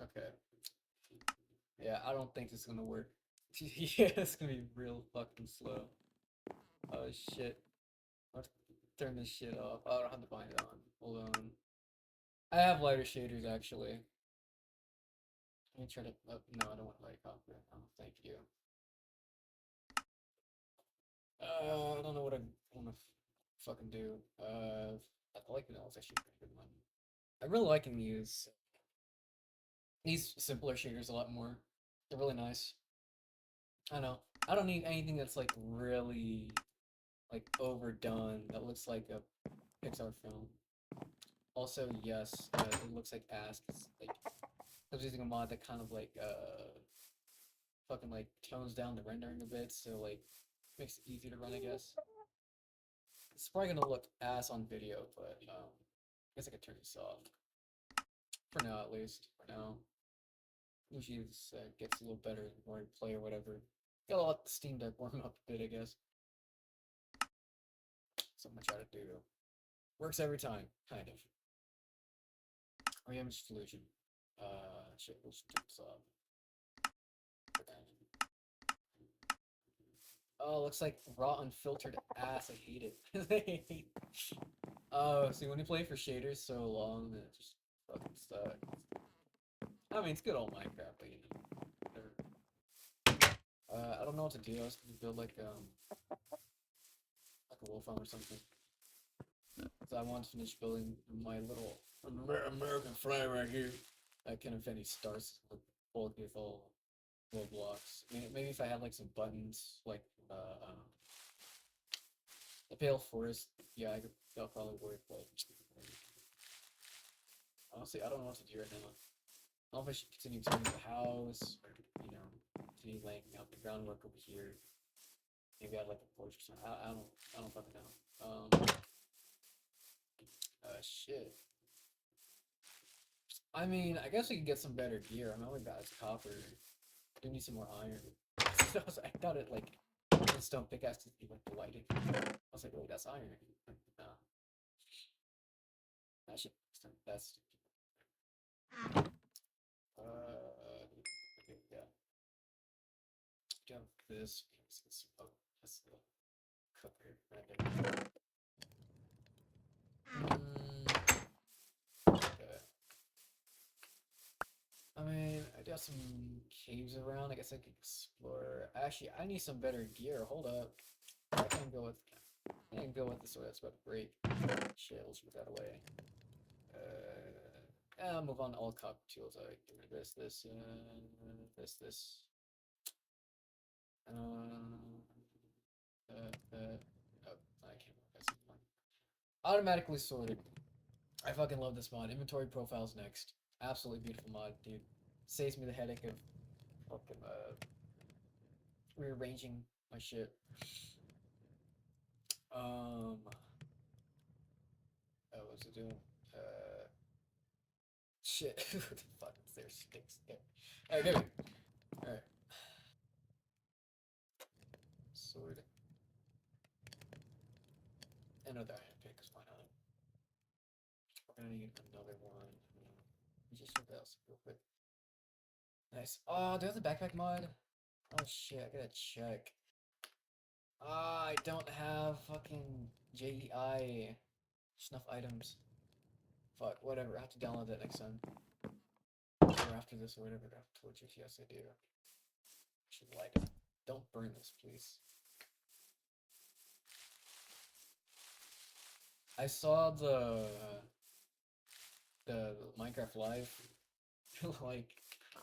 Okay. Yeah, I don't think it's gonna work. Yeah, it's gonna be real fucking slow. Oh shit. Let's turn this shit off. Oh, I don't have to bind it on. Hold on. I have lighter shaders actually. Let me try to. Oh, no, I don't want light copper. Oh, thank you. I don't know what I want to fucking do. I like vanilla. It's actually a pretty good one. I really liking these simpler shaders a lot more. They're really nice. I know. I don't need anything that's like really like overdone that looks like a Pixar film. Also, yes, it looks like ass. 'Cause, like I was using a mod that kind of like fucking like tones down the rendering a bit, so like makes it easier to run, I guess. It's probably gonna look ass on video, but I guess I could turn this off for now, at least. For now, usually this gets a little better the more you play or whatever. Gotta let the Steam Deck warm up a bit, I guess. Something I try to do. Works every time, kind of. Oh yeah, image delusion. Shit, we should turn this off. Oh, looks like raw unfiltered ass. I hate it. Oh, see, when you play for shaders so long, it just fucking sucks. I mean, it's good old Minecraft, but you know, whatever. I don't know what to do. I was gonna build like a wolf farm or something. So I want to finish building my little American flag right here. I kind of any stars with old beautiful little blocks. I mean, maybe if I had like some buttons, like the pale forest, yeah, that'll probably work. But honestly, I don't know what to do right now. I don't know if I should continue expanding the house or continue laying out the groundwork over here. Maybe I'd like a porch or something. I don't fucking know. Shit. I mean, I guess we could get some better gear. I'm only bad at copper. I do need some more iron. I thought it like the stone pickaxe would be like lighting. I was like, oh, that's iron. No, that shit. That's okay, yeah. Do have this. Oh, that's the cooker. Right there. Okay. I mean, I got some caves around. I guess I could explore. Actually, I need some better gear. Hold up. I can go with the sword that's about to break. Shit, let's put that away. I'll move on to all copper tools. I get rid of this. Oh, I can't move this one. Automatically sorted. I fucking love this mod. Inventory profiles next. Absolutely beautiful mod, dude. Saves me the headache of fucking rearranging my shit. Um, what's it doing? Shit. What the fuck? There's sticks there. Alright, give me. Alright. Sword. Another iron pick, because why not? We're gonna need another one. Let me just look else real quick. Nice. Oh, do I have the backpack mod? Oh shit, I gotta check. Ah, I don't have fucking JEI snuff items. Fuck, whatever. I have to download that next time. Or after this or whatever. After torches, yes I do. Should light it. Don't burn this, please. I saw the Minecraft Live. Like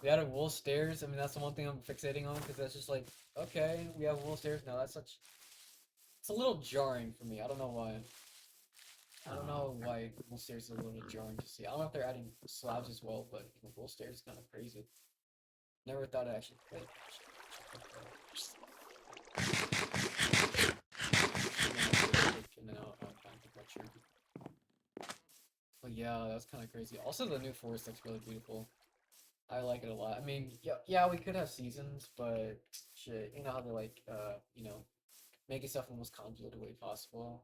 we had a wool stairs. I mean, that's the one thing I'm fixating on because that's just like, okay, we have wool stairs now. That's such. It's a little jarring for me. I don't know why. I don't know why wool stairs is a little bit jarring to see. I don't know if they're adding slabs as well, but wool stairs is kind of crazy. Never thought I'd actually play. But yeah, that's kind of crazy. Also, the new forest looks really beautiful. I like it a lot. I mean, yeah, we could have seasons, but shit, you know how they're like, making stuff the most convoluted way possible.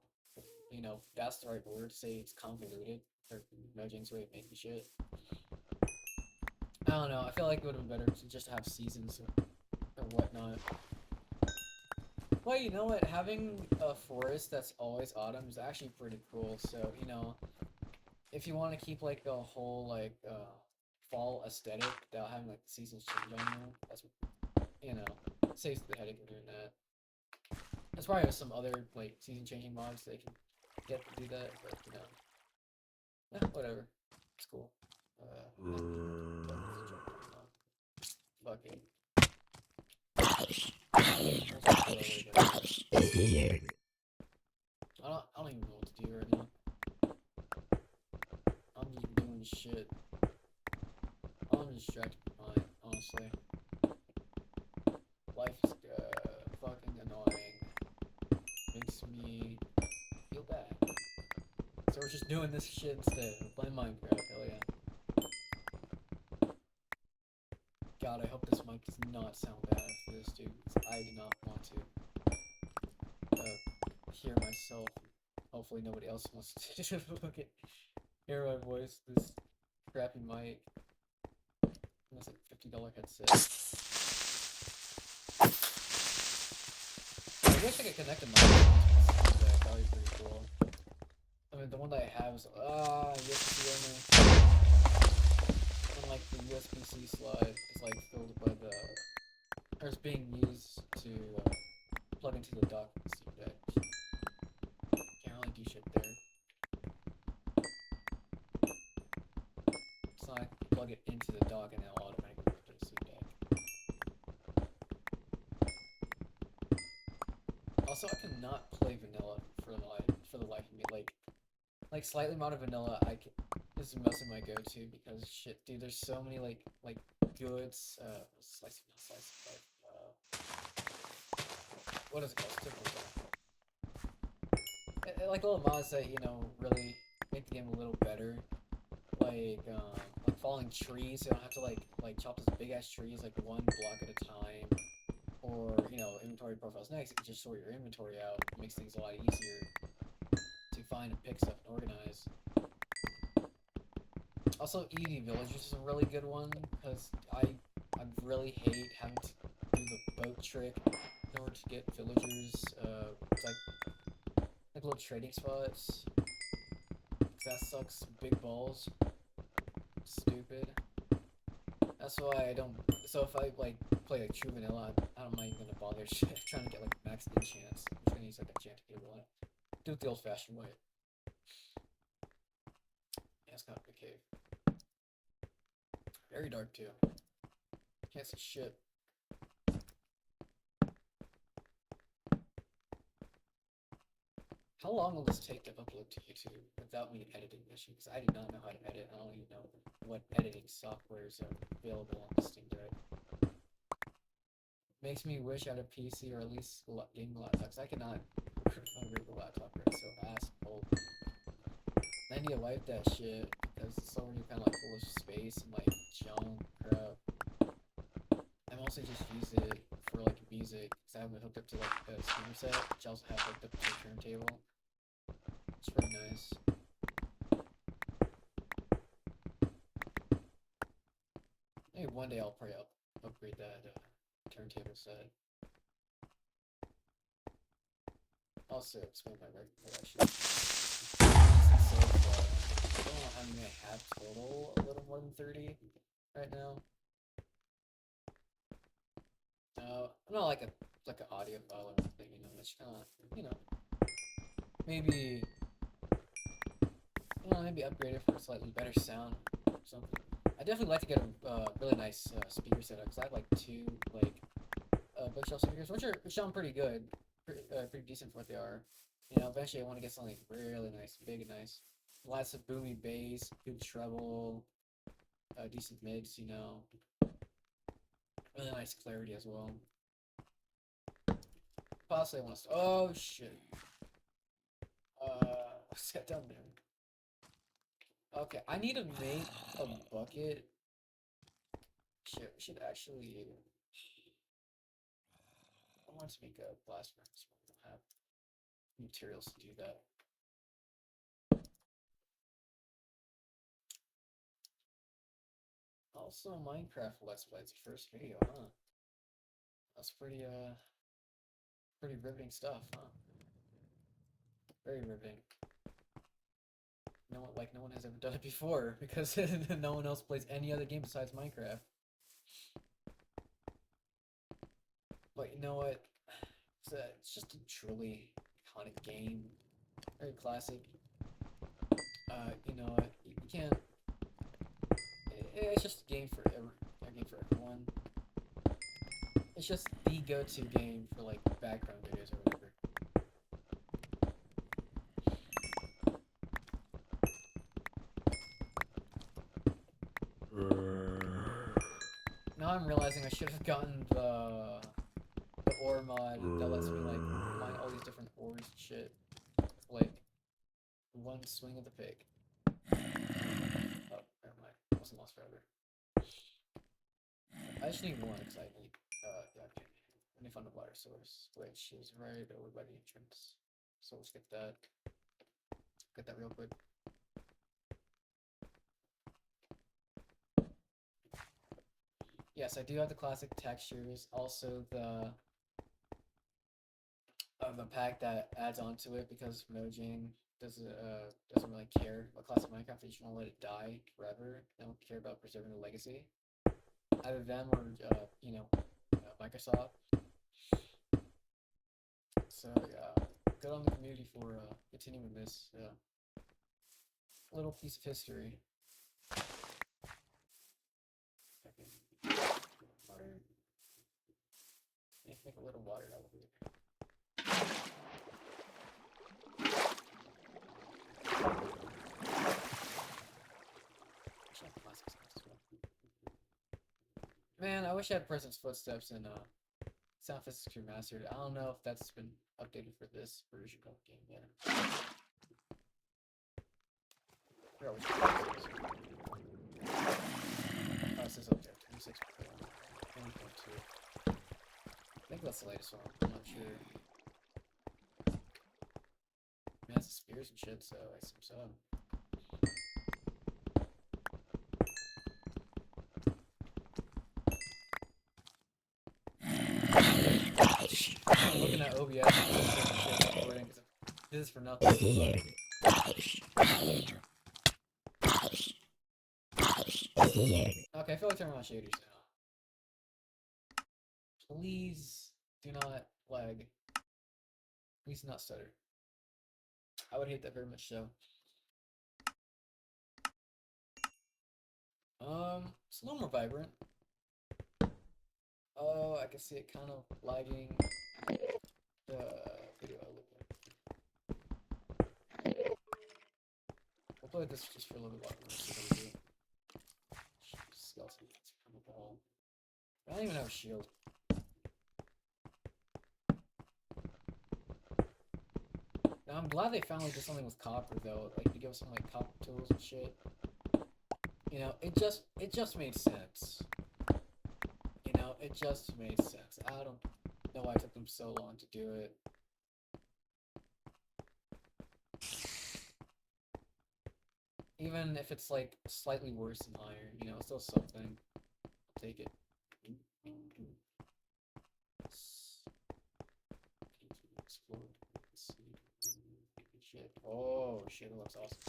That's the right word. Say it's convoluted or nudging's way of making shit. don't know. I feel like it would have been better to just have seasons or whatnot. Well, you know what? Having a forest that's always autumn is actually pretty cool. So, if you want to keep like a whole fall aesthetic without having like the seasons change on you, that's saves the headache of doing that. There's probably some other like season changing mods they can get to do that, but whatever. It's cool. What is the joke going on? Fucking. I don't even know what to do right now. I'm just doing shit. I'm distracted by mine, honestly. Life is fucking annoying. Makes me feel bad. So we're just doing this shit instead. We're playing Minecraft, hell yeah. God, I hope this mic does not sound bad after this, dude. Because I do not want to hear myself. Hopefully nobody else wants to hear my voice. This crappy mic. It's like $50 headset. I wish I could connect a mic to my deck. That would be pretty cool. I mean, the one that I have is USB-C only. And like the USB-C slide is like filled by or it's being used to plug into the dock of the Steam Deck. Can't really do shit there. It's not like you plug it into the dock and it'll automatically connect to the Steam Deck. Also, I cannot play vanilla for the life of me. Like slightly modded vanilla, this is mostly my go-to because shit, dude. There's so many like good slice of life. What is it called? Like little mods that really make the game a little better. Like falling trees. So you don't have to like chop those big ass trees like one block at a time. Or inventory profiles next. You can just sort your inventory out. It makes things a lot easier to find and pick stuff and organize. Also, EV Villagers is a really good one because I really hate having to do the boat trick in order to get villagers. It's like little trading spots. That sucks big balls. Stupid. That's why I don't. So if I play like true vanilla, I'm not even gonna bother trying to get like max enchants. I'm just gonna use like enchanted table on it. Do it the old-fashioned way. Yeah, it's kind of a cave. Very dark too. Can't see shit. How long will this take to upload to YouTube without me editing this shit? Because I do not know how to edit. I don't even know what editing softwares are available on the Steam Deck. Makes me wish I had a PC or at least gaming laptop. Because I cannot read the laptop right. It's so ass cold. I need to wipe that shit because it's already kind of like full of space and like junk crap. I mostly just use it for like music because I have it hooked up to like a speaker set, which I also have hooked up to a turntable. It's pretty nice. Maybe one day I'll probably upgrade that turntable set. Also, expand my record collection. So I don't know how many I have total. A little more than 30 right now. I'm not like an audio file or anything. It's kind of maybe maybe upgrade it for a slightly better sound or something. I definitely like to get a really nice speaker setup because I have like two bookshelf speakers, which sound pretty good, pretty decent for what they are. Eventually I want to get something really nice, big and nice. Lots of boomy bass, good treble, decent mids, really nice clarity as well. Possibly I want to. Oh shit. What's that down there? Okay, I need to make a bucket. Shit, we should actually. I want to make a blast furnace. We don't have materials to do that. Also, Minecraft Let's Play. It's the first video, huh? That's pretty riveting stuff, huh? Very riveting. No one has ever done it before because no one else plays any other game besides Minecraft. But you know what? It's just a truly iconic game, very classic. You know what? You can't. It's just a game for a game for everyone. It's just the go-to game for like background videos or whatever. Now I'm realizing I should have gotten the ore mod that lets me like mine all these different ores and shit. Like one swing of the pig. Oh, never mind. I wasn't lost forever. I just need one because I need yeah, okay. I need to find a water source, which is right over by the entrance. So let's get that. Get that real quick. Yes, I do have the classic textures. Also the pack that adds onto it because Mojang doesn't really care about classic Minecraft. They just want to let it die forever. They don't care about preserving the legacy. Either them or Microsoft. So yeah, good on the community for continuing this little piece of history. Water. Make a little water elevator. Man, I wish I had Presence Footsteps in Sound Physics Remastered. I don't know if that's been updated for this version of the game yet. Where are we? Oh, it says up there, 26. 20.2. I think that's the latest one. I'm not sure. Man, it's spears and shit, so I assume so. I'm looking at OBS and shit recording because this is for nothing. Okay, I feel like turning on shaders now. Please do not lag. Please do not stutter. I would hate that very much so. It's a little more vibrant. Oh, I can see it kind of lagging the video I look at. We'll play this just for a little while. Skeleton from the ball. I don't even have a shield. Now I'm glad they finally did something with copper though. Like they give us some like copper tools and shit. You know, it just made sense. You know, it just made sense. I don't know why it took them so long to do it. Even if it's like slightly worse than iron, you know, it's still something. I'll take it. Shit. Oh shit, it looks awesome.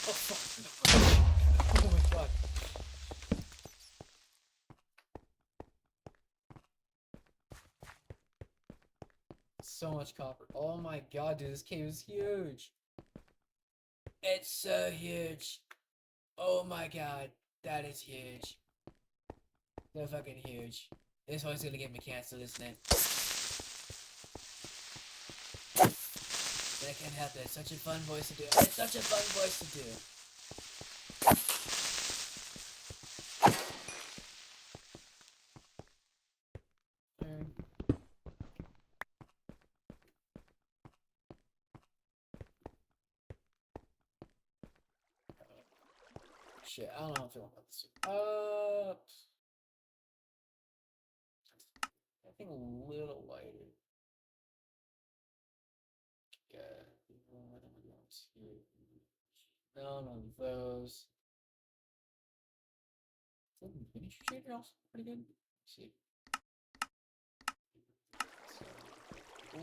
Oh fuck. Oh my god. So much copper. Oh my god, dude, this cave is huge. It's so huge. Oh my god, that is huge. So fucking huge. This one's gonna get me canceled, isn't it? That can't happen. It's such a fun voice to do. It's such a fun voice to do. Shit, I don't know how I'm feeling about this. I think a little lighter. Yeah. None of those. miniature shader also pretty good. Let's see.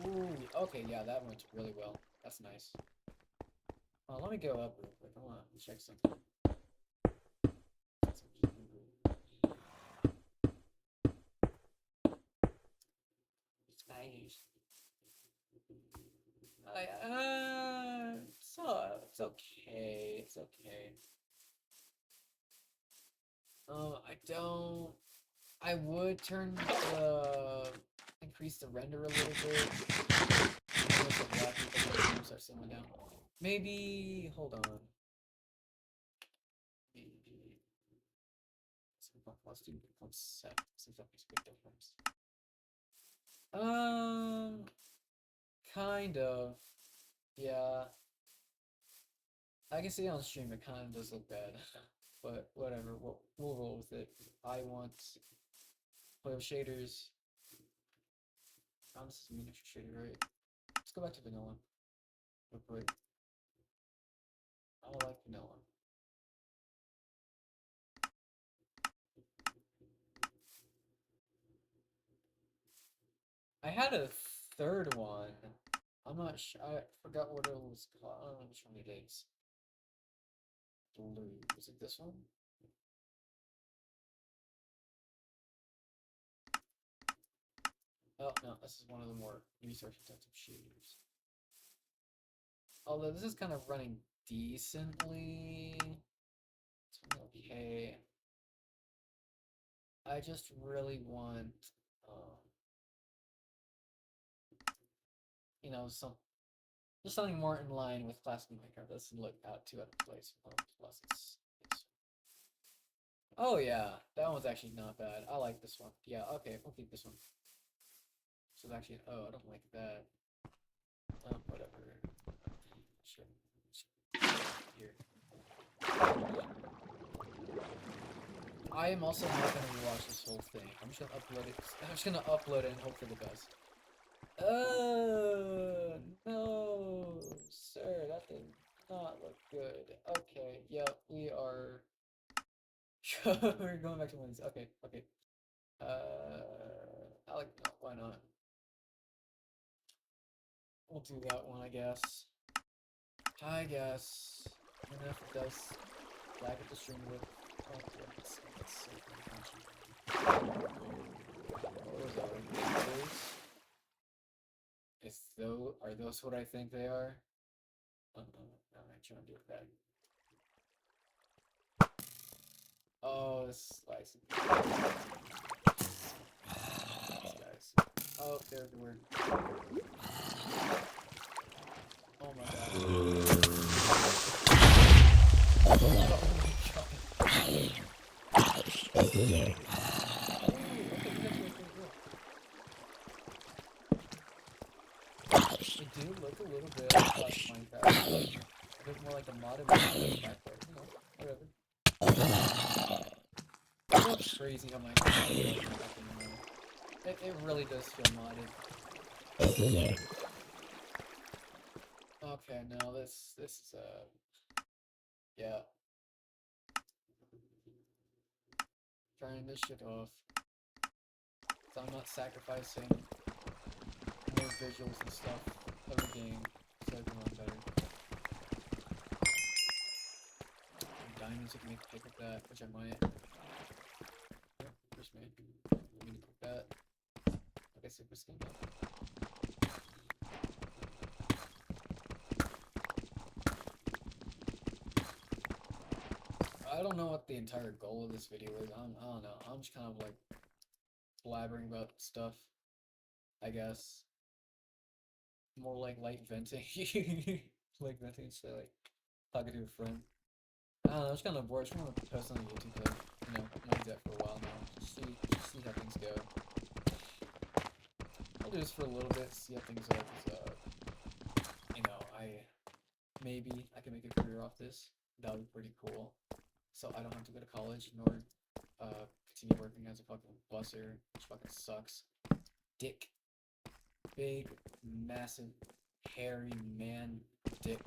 Ooh, okay, yeah, that went really well. That's nice. Let me go up real quick. I want to check something. Nice. It's okay. It's okay. I don't. I would turn the increase the render a little bit. Start slowing down. Maybe hold on. Maybe let's do set since that makes a big difference. Kind of. Yeah. I can see on stream it kind of does look bad, but whatever. We'll roll with it. I want play with shaders. This is miniature shader, right? Let's go back to vanilla. Real quick. I like vanilla. I had a third one. I'm not sure. I forgot what it was called. I don't know which one it is. Blue. Was it this one? Oh, no. This is one of the more resource-intensive shaders. Although this is kind of running decently. It's okay. I just really want, you know, just something more in line with classic Minecraft. Let's look out two out of place. Plus it's. Oh yeah, that one's actually not bad. I like this one. Yeah, okay, we'll keep this one. So actually, oh, I don't like that. Whatever. Sure. Here. I am also not gonna rewatch this whole thing. I'm just gonna upload it. I'm just gonna upload it and hope for the best. No, sir, that did not look good. Okay, yeah, we are. We're going back to Wednesday. Okay, okay. I like no, why not? We'll do that one, I guess. I guess. And if it does lag at the stream with. Oh, let's see. What was that? Are those what I think they are? No, I'm trying to do it back. Oh, this slice. Guys. Oh, they're everywhere. Oh my god. Oh my god. It do look a little bit like Minecraft. A bit more like a modded Minecraft, but you know, whatever. It's crazy how Minecraft is like anymore. It really does feel modded. Okay, now this is yeah. Turning this shit off. So I'm not sacrificing more visuals and stuff of the game so I can run better. Diamonds you can make a pick with that, which I might. Yep, first make. I'm gonna cook that. Like I said, we're skin up. I don't know what the entire goal of this video is. I don't know. I'm just kind of like blabbering about stuff, I guess. More like light venting. Like venting instead of like talking to a friend. I don't know, it's kind of bored. I just want to post on YouTube because you know, I'm gonna do that for a while now. Just see how things go. I'll do this for a little bit, see how things go. Cause, you know, maybe I can make a career off this. That would be pretty cool. So I don't have to go to college nor continue working as a fucking busser, which fucking sucks. Dick. Big, massive, hairy man dick.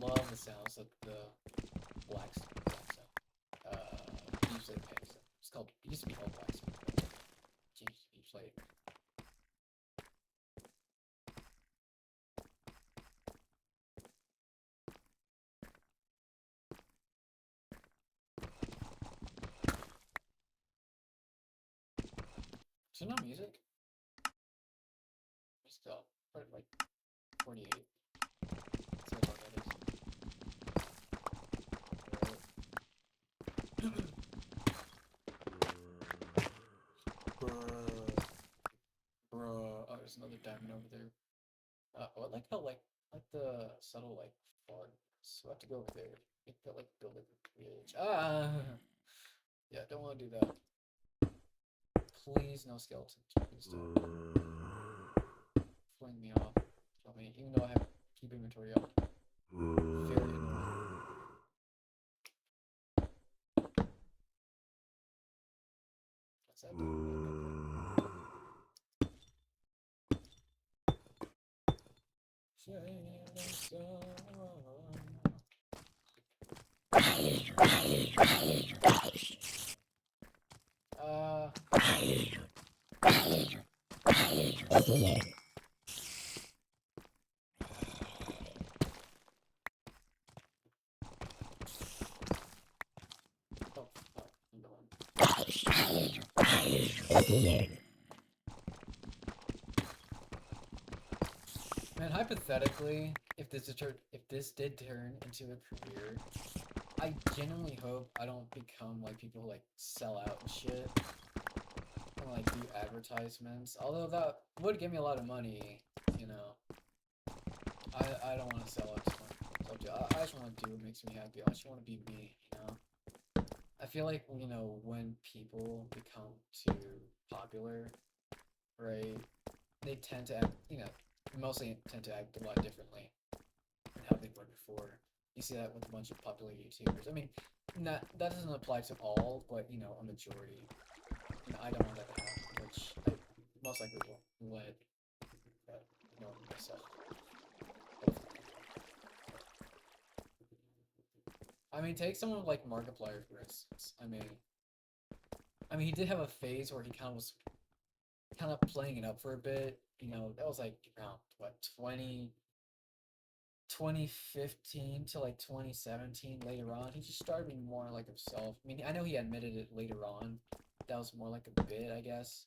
love the sounds that the blacksmith usually makes. It's called, it used to be called blacksmith, but it used to be played. Is there no music? Still, like 48. That's how long that is. Bruh. Bruh. Oh, there's another diamond over there. Oh, I like how like the subtle like fog. So I have to go over there. Make that like build a bridge. Ah, yeah, don't want to do that. Please, no skeletons. Please don't fling me off. Kill me, even though I have keep inventory up. Very annoying. What's that doing? Uh, oh, man, hypothetically, if this did turn into a career, I genuinely hope I don't become like people who like sell out and shit and like do advertisements. Although that would give me a lot of money, you know. I don't want to sell out too much. I just want to do what makes me happy. I just want to be me, you know. I feel like when people become too popular, right? They tend to act, mostly tend to act a lot differently than how they were before. You see that with a bunch of popular YouTubers. I mean, that doesn't apply to all, but a majority. I don't want that to happen, which I most likely will let myself. I mean, take someone like Markiplier for instance. I mean, he did have a phase where he kind of playing it up for a bit. That was like around what 2015 to like 2017. Later on, he just started being more like himself. I mean, I know he admitted it later on. That was more like a bit, I guess.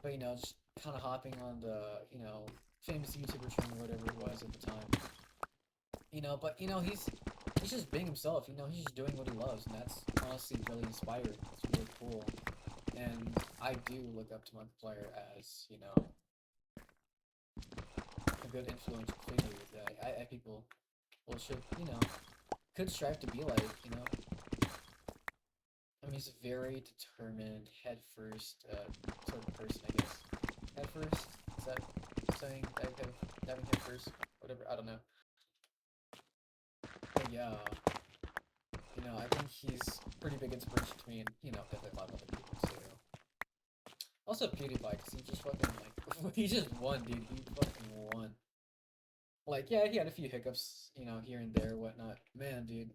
But just kind of hopping on the famous YouTuber train or whatever it was at the time. But he's just being himself. He's just doing what he loves, and that's honestly really inspiring. It's really cool, and I do look up to Markiplier as a good influential figure that I people should could strive to be like. I mean, he's a very determined, head first sort of person, I guess. Head first? Is that saying diving head first? Whatever, I don't know. But yeah, I think he's pretty big inspiration to me, and definitely a lot of other people too. Also PewDiePie, because he just fucking like he just won, dude. He fucking won. Like, yeah, he had a few hiccups, here and there, whatnot. Man, dude,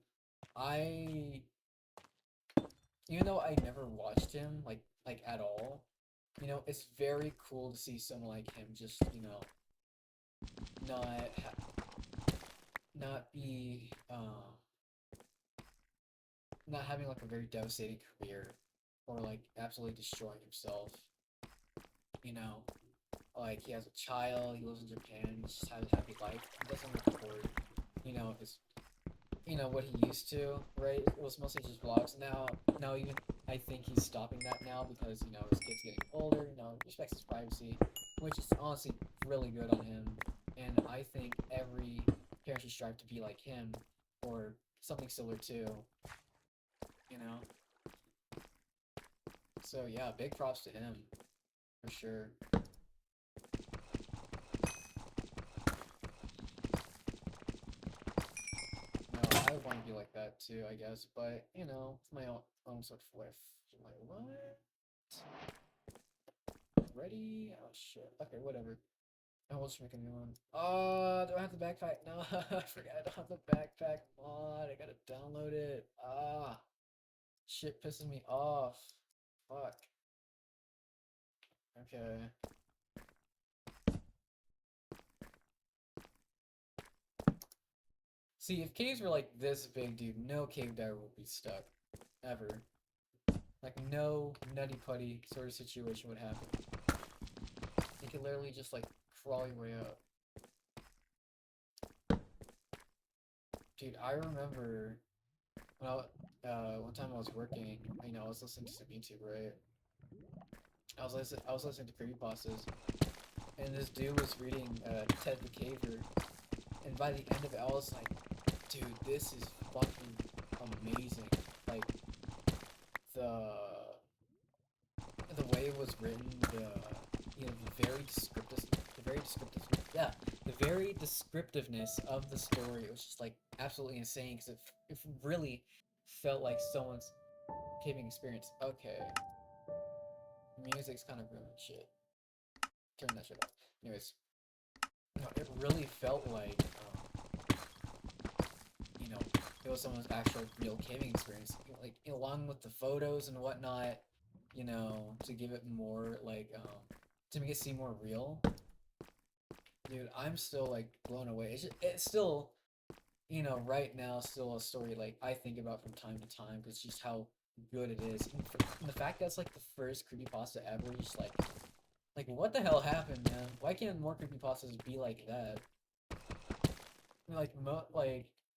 I even though I never watched him like at all, it's very cool to see someone like him just not not be not having like a very devastating career or like absolutely destroying himself. You know, like he has a child, he lives in Japan, he just has a happy life. He doesn't record, his what he used to, right? It was mostly just vlogs. Now even I think he's stopping that now because his kid's getting older. Respects his privacy, which is honestly really good on him. And I think every parent should strive to be like him or something similar too. You know. So yeah, big props to him for sure. No, I would want to be like that too, I guess. But my own sort of life. Like what? Ready? Oh shit. Okay, whatever. I will just make a new one. Do I have to backpack. No, I forgot I don't have the backpack mod. I gotta download it. Ah, shit pisses me off. Fuck. Okay. See, if caves were like this big, dude, no cave diver would be stuck. Ever. Like, no nutty putty sort of situation would happen. You could literally just, like, crawl your way up. Dude, I remember when one time I was working, I was listening to some YouTube, right? I was listening to creepypastas, and this dude was reading Ted the Caver, and by the end of it, I was like, dude, this is fucking amazing. Like, the the way it was written, yeah, the very descriptiveness of the story, it was just like absolutely insane because it really felt like someone's caving experience. Okay, music's kind of ruined shit. Turn that shit off. Anyways, it really felt like, you know, it was someone's actual real caving experience. Like, along with the photos and whatnot, to give it more, like, to make it seem more real. Dude, I'm still, like, blown away. It's still, right now, still a story, like, I think about from time to time, because just how good it is. And the fact that it's, like, the first creepypasta ever, just, like, what the hell happened, man? Why can't more creepypastas be like that? Like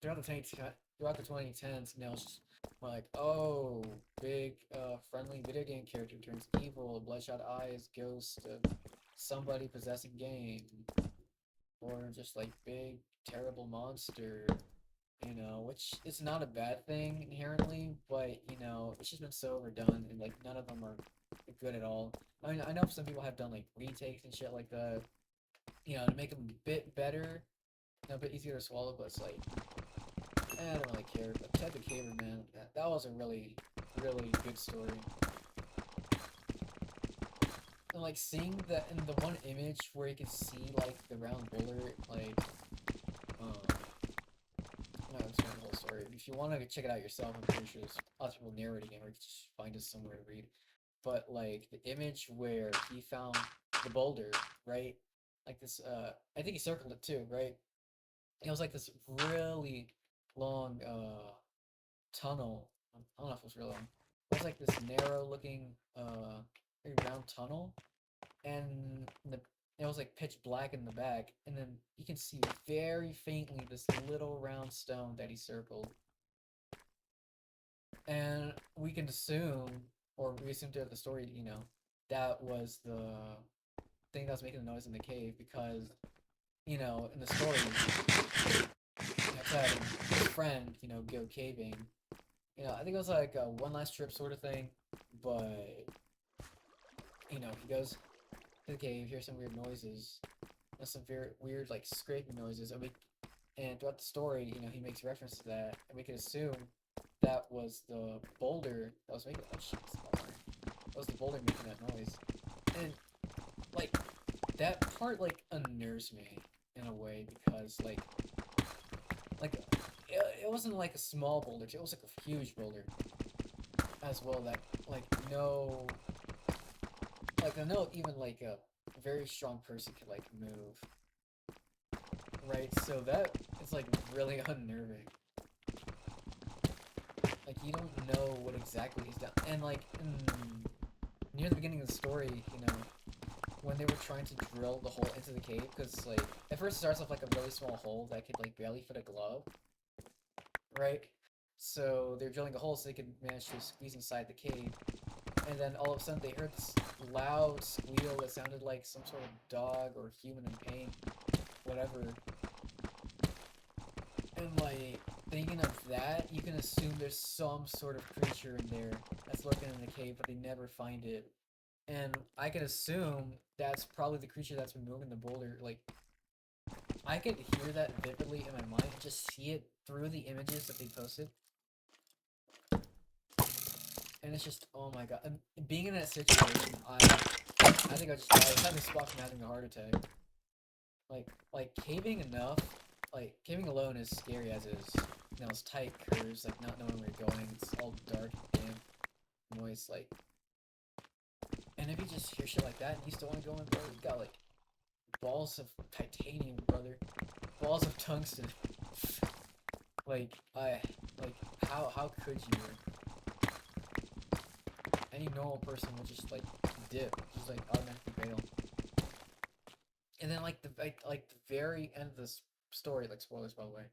throughout the 2010s, it's just like, oh, big friendly video game character turns evil, bloodshot eyes, ghost of somebody possessing game, or just like big terrible monster, which is not a bad thing inherently, but it's just been so overdone, and like none of them are good at all. I mean, I know some people have done like retakes and shit like that, to make them a bit better, a bit easier to swallow, but it's like, I don't really care. But Ted the Caver, man, that was a really, really good story. And like seeing that in the one image where you can see like the round boulder, like, no, it's not the whole story. If you want to check it out yourself, I'm pretty sure there's lots of people narrating it, or you can just find it somewhere to read. But like the image where he found the boulder, right? Like this, I think he circled it too, right? It was like this really long tunnel. I don't know if it was really long. It was like this narrow looking very round tunnel, and it was like pitch black in the back, and then you can see very faintly this little round stone that he circled. And we can assume, or we assume throughout the story, that was the thing that was making the noise in the cave because, in the story, had his friend, go caving. I think it was like a one last trip sort of thing, but, he goes to the cave, hears some weird noises, and some very weird, like, scraping noises, and throughout the story, he makes reference to that, and we can assume that was the boulder that was making, oh shit, that was the boulder making that noise, and, like, that part, like, unnerves me in a way, because, like, it wasn't like a small boulder, it was like a huge boulder as well that, like, no even like a very strong person could like move. Right, so that is like really unnerving. Like you don't know what exactly he's done. And like near the beginning of the story, when they were trying to drill the hole into the cave, because like at first it starts off like a really small hole that could like barely fit a glove. Right? So they're drilling a hole so they could manage to squeeze inside the cave. And then all of a sudden they heard this loud squeal that sounded like some sort of dog or human in pain. Whatever. And like, thinking of that, you can assume there's some sort of creature in there that's lurking in the cave, but they never find it. And I can assume that's probably the creature that's been moving the boulder. Like, I could hear that vividly in my mind and just see it through the images that they posted. And it's just, oh my god. And being in that situation, I think I just died. I was having a spot from having a heart attack. Like caving enough like caving alone is scary as is. You know, it's tight curves, like not knowing where you're going. It's all dark and damp, moist, like. And if you just hear shit like that and you still want to go in, bro, you got like balls of titanium, brother, balls of tungsten. Like like how could you? Any normal person would just like dip, just like automatically bail. And then like the very end of this story, like spoilers by the way,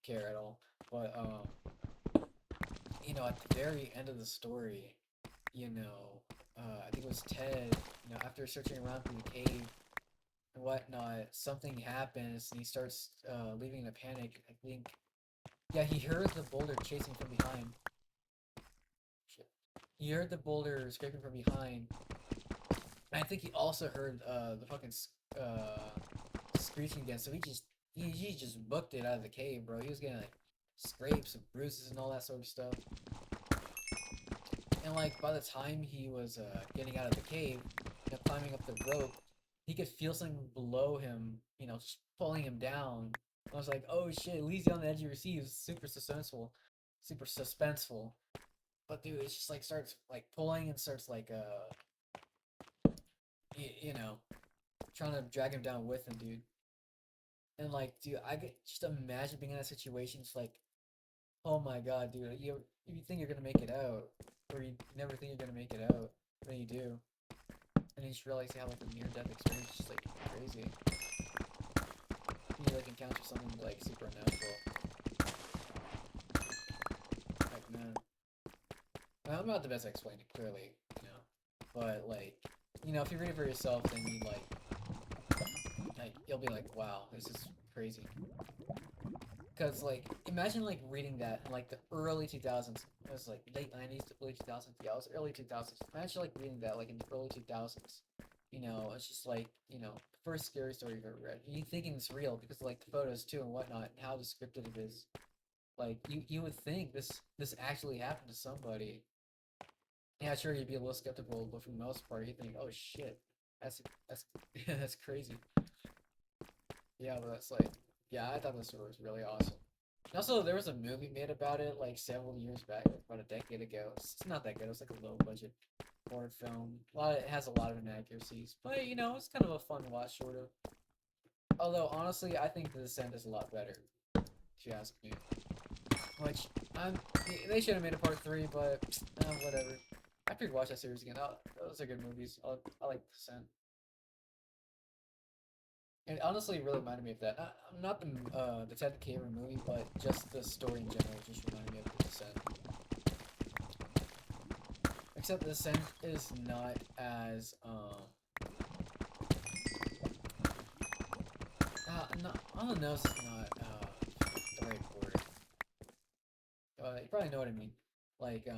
care at all. But you know, at the very end of the story, you know, I think it was Ted, you know, after searching around through the cave and whatnot, something happens and he starts leaving in a panic. I think, yeah, he heard the boulder chasing from behind. Shit. He heard the boulder scraping from behind. And I think he also heard the fucking screeching again. So he just booked it out of the cave, bro. He was getting like scrapes and bruises and all that sort of stuff. And like by the time he was getting out of the cave, you know, climbing up the rope, he could feel something below him, you know, pulling him down. I was like, oh shit, it leaves you on the edge of your seat. Super suspenseful, super suspenseful. But dude, it's just like starts like pulling and starts like you know, trying to drag him down with him, dude. And like, dude, I could just imagine being in that situation. It's like, oh my god, dude, you think you're gonna make it out, or you never think you're gonna make it out, then you do, and you just realize you have like a near-death experience, just like crazy. You like encounter something like supernatural. Like man, I'm not the best at explaining it clearly, you know, but like, you know, if you read it for yourself, then you like you'll be like, wow, this is crazy. Because, like, imagine, like, reading that in, like, the early 2000s. It was, like, late 90s to early 2000s. Yeah, it was early 2000s. Imagine, like, reading that, like, in the early 2000s. You know, it's just, like, you know, the first scary story you've ever read. And you thinking it's real because, like, the photos, too, and whatnot, and how descriptive it is. Like, you would think this actually happened to somebody. Yeah, sure, you'd be a little skeptical, but for the most part, you think, oh, shit. That's, that's crazy. Yeah, but that's, like, yeah, I thought this story was really awesome. And also, there was a movie made about it like several years back, like about a decade ago. It's not that good. It was like a low budget horror film. It has a lot of inaccuracies, but you know, it's kind of a fun watch, sort of. Although honestly, I think The Descent is a lot better, if you ask me. Which I'm, they should have made a part three, but whatever. I could watch that series again. Those are good movies. I like The Descent. It honestly really reminded me of that. Not the Ted the Caver movie, but just the story in general just reminded me of The Descent. Except The Descent is not as not unannounced is not the right word. You probably know what I mean. Like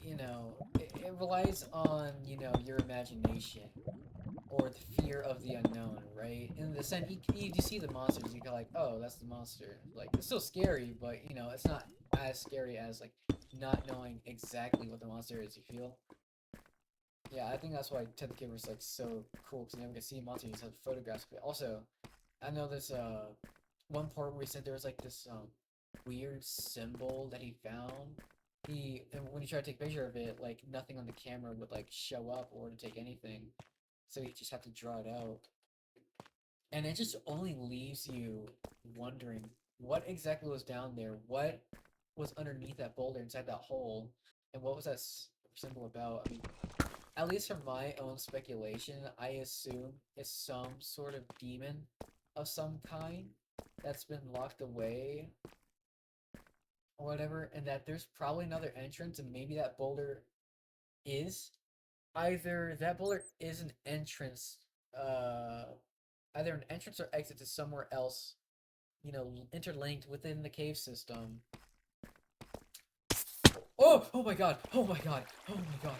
you know, it relies on, you know, your imagination or the fear of the unknown, right? In the sense, you see the monsters, you go like, oh, that's the monster. Like, it's still scary, but, you know, it's not as scary as, like, not knowing exactly what the monster is, you feel? Yeah, I think that's why Ted the Kid was, like, so cool, because you never get to see a monster, you just have photographs of it. Also, I know this, one part where he said there was, like, this, weird symbol that he found. And when he tried to take a picture of it, like, nothing on the camera would, like, show up or to take anything. So you just have to draw it out. And it just only leaves you wondering what exactly was down there, what was underneath that boulder inside that hole, and what was that symbol about. I mean, at least from my own speculation, I assume it's some sort of demon of some kind that's been locked away or whatever, and that there's probably another entrance, and maybe that boulder is either that boulder is an entrance, uh, either an entrance or exit to somewhere else, you know, interlinked within the cave system. Oh! Oh my god! Oh my god! Oh my god!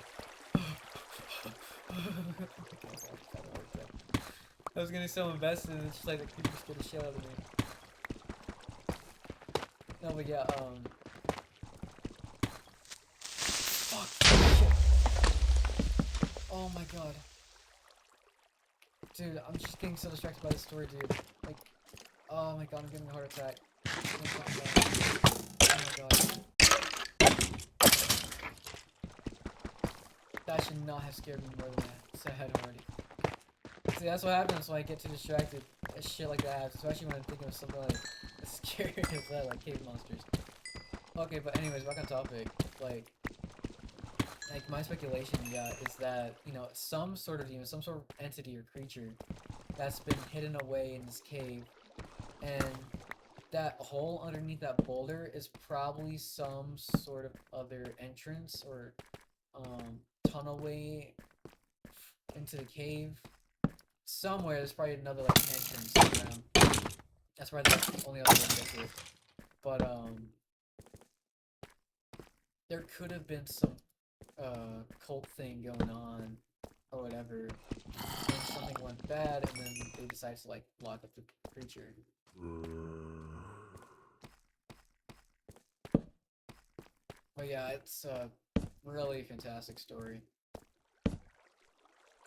I was getting so invested, and it's just like the creeper scared the shit out of me. No, but yeah, fuck! Shit. Oh my god. Dude, I'm just getting so distracted by the story, dude. Like, oh my god, I'm getting a heart attack. Oh my god. That should not have scared me more than that. Sad already. See, that's what happens when I get too distracted. Shit like that happens, especially when I'm thinking of something like as scary as that, like cave monsters. Okay, but anyways, back on topic. Like my speculation, yeah, is that some sort of some sort of entity or creature that's been hidden away in this cave, and that hole underneath that boulder is probably some sort of other entrance or tunnelway into the cave. Somewhere there's probably another like entrance around. That's probably the only other way to get to it. But there could have been some cult thing going on or whatever, and something went bad, and then they decided to like lock up the creature. But yeah, it's a really fantastic story.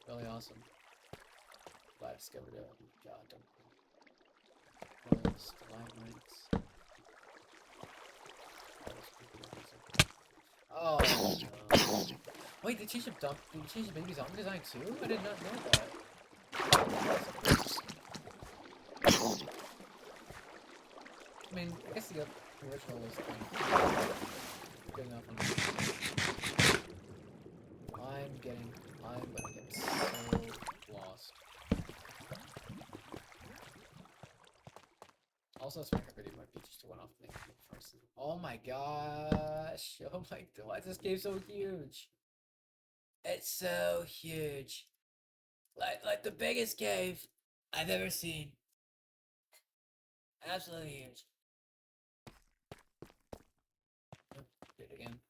Really awesome. Glad I discovered it. God, don't. Stalagmites. Oh no. Wait, they changed the baby zombie design too? I did not know that. I mean, I guess the original was good enough for me. I'm gonna get so lost. Also, this Minecraft video might be just a one-off thing first. Oh my gosh! Oh my god, why is this cave so huge? It's so huge. Like the biggest cave I've ever seen. Absolutely huge. Oh, do it again.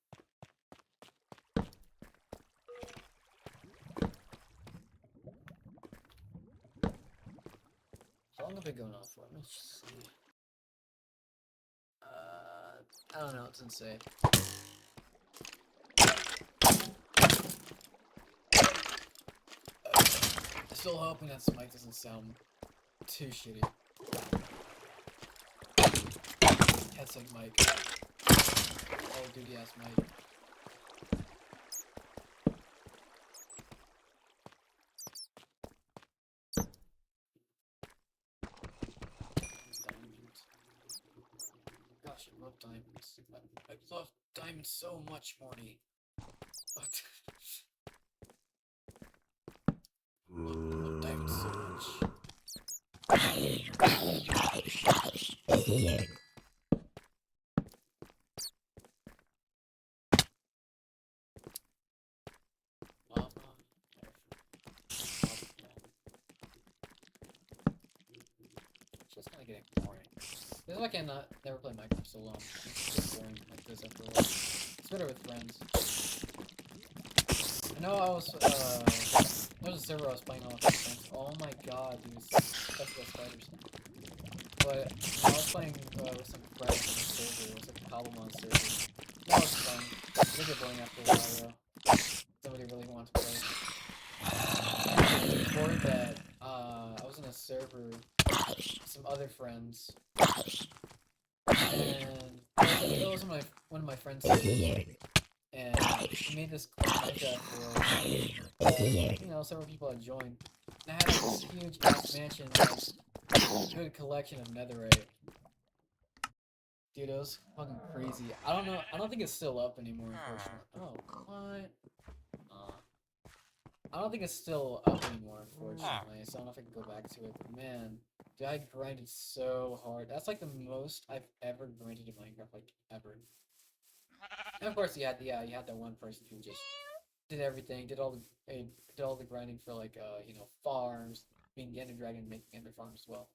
How long have I been going on for? Let me just see. I don't know. It's insane. Still hoping that this mic doesn't sound too shitty. Headset mic. Oh, duty ass mic. Diamonds. Gosh, I love diamonds. I love diamonds so much, Morty. But I love diamonds so much. Lava. It's just kind of getting boring. This is why I cannot never play Minecraft so long. It's just boring like this after a while. It's better with friends. I know there was a server I was playing on with my friends. Oh my god, dude, that's the spiders. But I was playing with some friends on the server. It was like a Kabumon server. That was fun. It did get boring after a while though. Nobody really wanted to play. Before that, I was in a server with some other friends. And it was one of my friends and he made this Minecraft where several people had joined. And I had this huge ass mansion with a good collection of netherite. Dude, it was fucking crazy. I don't know. I don't think it's still up anymore, unfortunately. Oh, what? I don't think it's still up anymore, unfortunately. So I don't know if I can go back to it. But man, dude, I grinded so hard. That's like the most I've ever grinded in Minecraft, like ever. And of course, you had that one person who just did everything, did all the grinding for like farms, being the Ender Dragon, making Ender farms as well.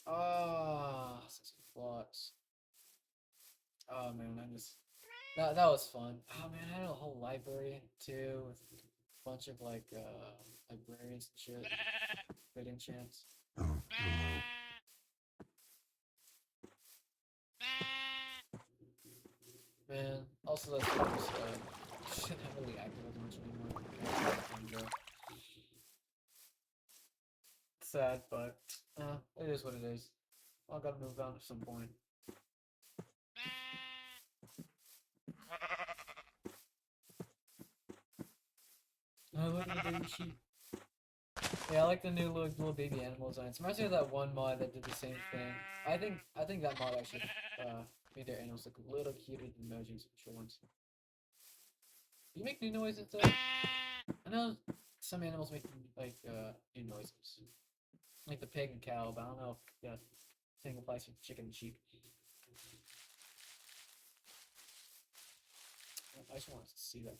Ah, such a flux. Oh man, that was fun. Oh man, I had a whole library too with a bunch of like librarians and shit, good enchants. Man, also that's just not really active as much anymore. sad, but it is what it is. I gotta move on at some point. Oh, look at the baby sheep. Yeah, I like the new little baby animal designs. Reminds me of that one mod that did the same thing. I think that mod actually made their animals look a little cuter than emojis, for once. Do you make new noises though? I know some animals make like new noises, like the pig and cow, but I don't know if yeah, thing applies to chicken and sheep. I just want to see that.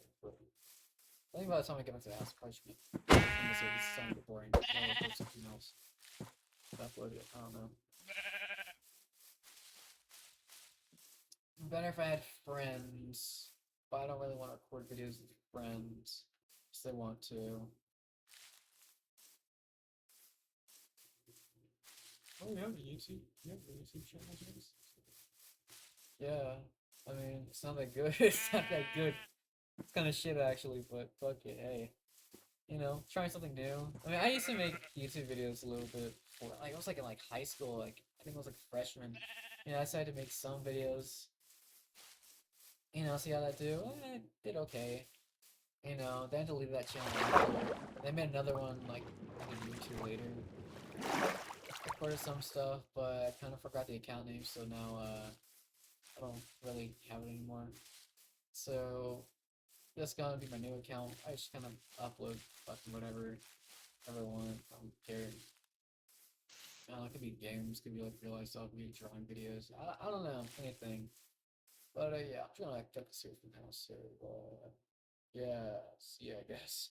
I think by the time I get back to the house, I probably should be. I'm gonna say this is starting to get boring. I'll upload something else. Upload it. I don't know. Better if I had friends, but I don't really want to record videos with friends if they want to. Oh, you have a YouTube? You have a YouTube channel, James? Yeah. I mean, it's not that good. It's not that good. It's kind of shit actually, but fuck it. Hey, trying something new. I mean, I used to make YouTube videos a little bit before. Like, I was like in like high school. Like, I think I was like a freshman. I decided to make some videos. See how that do. Did okay. Then deleted that channel. They made another one like a year or two later. Recorded some stuff, but I kind of forgot the account name, so now I don't really have it anymore. So that's gonna be my new account. I just kind of upload fucking whatever I want. I don't care. It could be games, could be like real life stuff, could be drawing videos. I don't know anything. But yeah, I'm trying to like cut the series from now. So yeah, see ya, I guess.